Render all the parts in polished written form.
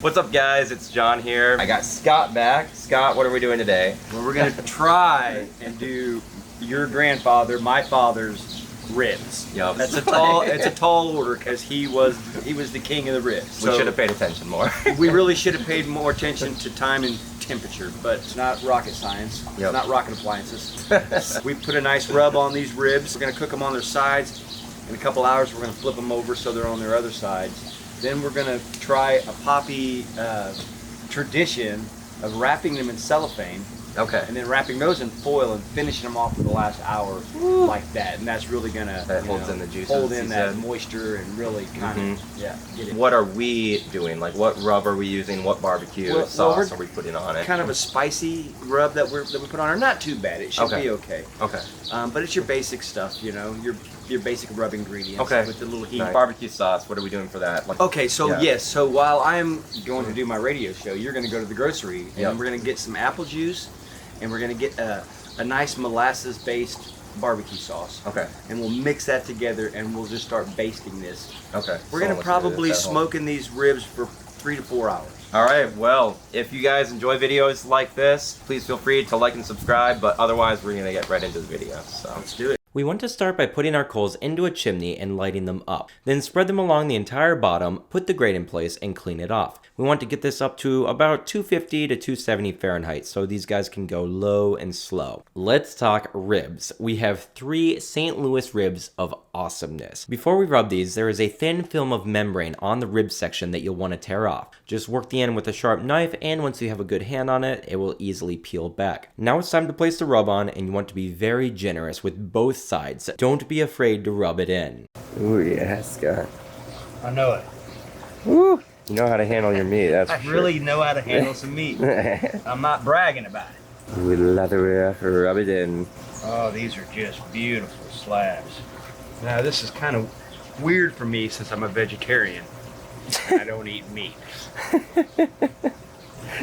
What's up, guys? It's John here. I got Scott back. Scott, what are we doing today? Well, we're gonna try and do your grandfather, my father's ribs. Yep. That's a tall order because he was the king of the ribs. We should have paid attention more. We really should have paid more attention to time and temperature, but it's not rocket science. Yep. It's not rocket appliances. We put a nice rub on these ribs. We're gonna cook them on their sides. In a couple hours, we're gonna flip them over so they're on their other sides. Then we're gonna try a poppy tradition of wrapping them in cellophane. Okay. And then wrapping those in foil and finishing them off for the last hour like that. And that's really gonna in the juices, hold in that moisture and really kind of get it. What are we doing? Like, what rub are we using? What barbecue sauce are we putting on it? Kind of a spicy rub that we put on. Not too bad. It should be okay. Okay. But it's your basic stuff, you know, your basic rub ingredients. Okay. With the little heat. Nice. Barbecue sauce. What are we doing for that? Like, Okay, so yes, so while I'm going to do my radio show, you're going to go to the grocery and we're going to get some apple juice, and we're going to get a nice molasses-based barbecue sauce. Okay. And we'll mix that together, and we'll just start basting this. Okay. We're going to probably smoke in these ribs for 3 to 4 hours. All right. Well, if you guys enjoy videos like this, please feel free to like and subscribe. But otherwise, we're going to get right into the video. So let's do it. We want to start by putting our coals into a chimney and lighting them up. Then spread them along the entire bottom, put the grate in place, and clean it off. We want to get this up to about 250 to 270 Fahrenheit so these guys can go low and slow. Let's talk ribs. We have 3 St. Louis ribs of awesomeness. Before we rub these, there is a thin film of membrane on the rib section that you'll want to tear off. Just work the end with a sharp knife, and once you have a good hand on it, it will easily peel back. Now it's time to place the rub on, and you want to be very generous with both sides. Don't be afraid to rub it in. Ooh, yeah, Scott. I know it. Woo! You know how to handle your meat, that's I really know how to handle some meat. I'm not bragging about it. We lather it, rub it in. Oh, these are just beautiful slabs. Now, this is kind of weird for me since I'm a vegetarian. I don't eat meat.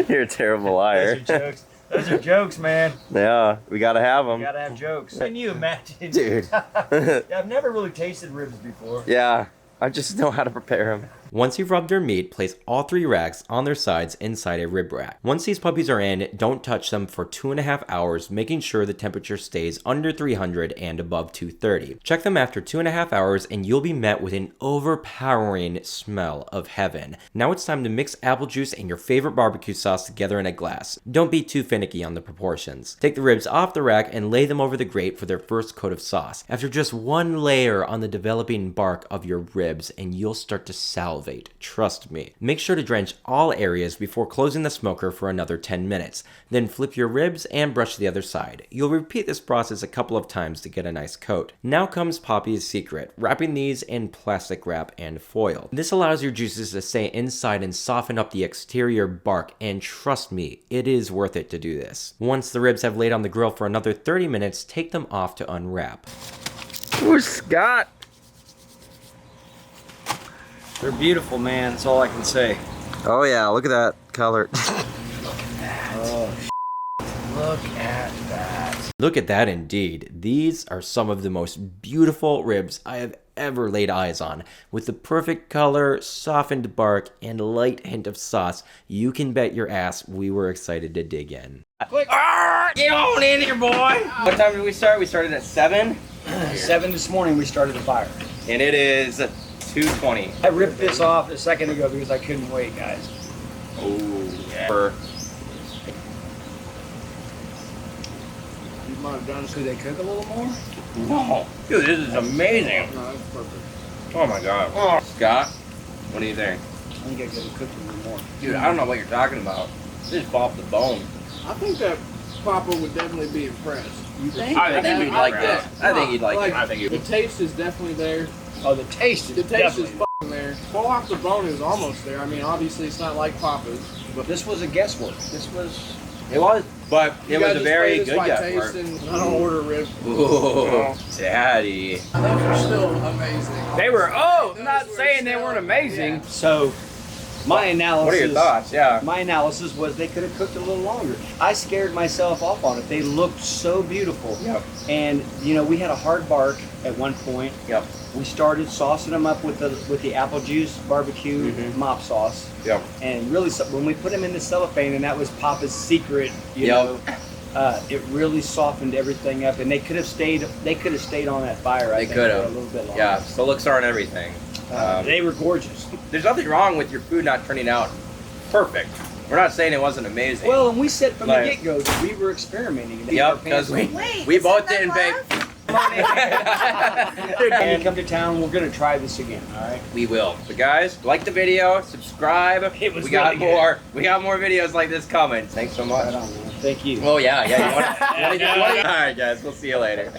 You're a terrible liar. Those are jokes. Those are jokes, man. Yeah, we gotta have them. You gotta have jokes. Can you imagine? Dude. I've never really tasted ribs before. Yeah, I just know how to prepare them. Once you've rubbed your meat, place all 3 racks on their sides inside a rib rack. Once these puppies are in, don't touch them for 2.5 hours, making sure the temperature stays under 300 and above 230. Check them after 2.5 hours and you'll be met with an overpowering smell of heaven. Now it's time to mix apple juice and your favorite barbecue sauce together in a glass. Don't be too finicky on the proportions. Take the ribs off the rack and lay them over the grate for their first coat of sauce. After just 1 layer on the developing bark of your ribs, and you'll start to salivate. Trust me. Make sure to drench all areas before closing the smoker for another 10 minutes. Then flip your ribs and brush the other side. You'll repeat this process a couple of times to get a nice coat. Now comes Poppy's secret, wrapping these in plastic wrap and foil. This allows your juices to stay inside and soften up the exterior bark, and trust me, it is worth it to do this. Once the ribs have laid on the grill for another 30 minutes, take them off to unwrap. Ooh, Scott! They're beautiful, man. That's all I can say. Oh yeah, look at that color. Look at that. Oh, look at that. Look at that indeed. These are some of the most beautiful ribs I have ever laid eyes on. With the perfect color, softened bark, and light hint of sauce, you can bet your ass we were excited to dig in. Get on in here, boy! What time did we start? We started at 7? 7 this morning we started the fire. And it is 2:20. I ripped this off a second ago because I couldn't wait, guys. Oh, yeah. You might have done so they cook a little more? No. Dude, this is amazing. No, that's perfect. Oh my god. Oh. Scott, what do you think? I think I could have cooked a little more. Dude, I don't know what you're talking about. Just off the bone. I think that Papa would definitely be impressed. You think? I think he'd like this. this. I think he'd like it. I think The taste is definitely there. Oh, the taste is The taste definitely. is f***ing there. Fall off the bone is almost there. I mean, obviously it's not like Papa's, but This was a guesswork. This was. It was, but you it was gotta a just very rate this good by guess taste, work. and I don't order ribs. Ooh, daddy. Those are still amazing. They were, Those not were saying they still- weren't amazing. yeah. So, My analysis. What are your thoughts? Yeah. My analysis was they could have cooked a little longer. I scared myself off on it. They looked so beautiful. Yep. And we had a hard bark at one point. Yep. We started saucing them up with the apple juice barbecue mop sauce. Yep. And really, when we put them in the cellophane, and that was Papa's secret, you know, it really softened everything up. And they could have stayed. They could have stayed on that fire. I think, for a little bit longer. Yeah. So looks aren't everything. They were gorgeous. There's nothing wrong with your food not turning out perfect. We're not saying it wasn't amazing. Well, and we said from the get-go that we were experimenting. Yep, because we both didn't bake. And come to town, we're gonna try this again. All right. We will. But guys, like the video, subscribe. We got more videos like this coming. Thanks so much. Right on, man. Thank you. Oh yeah. You want all right, guys. We'll see you later.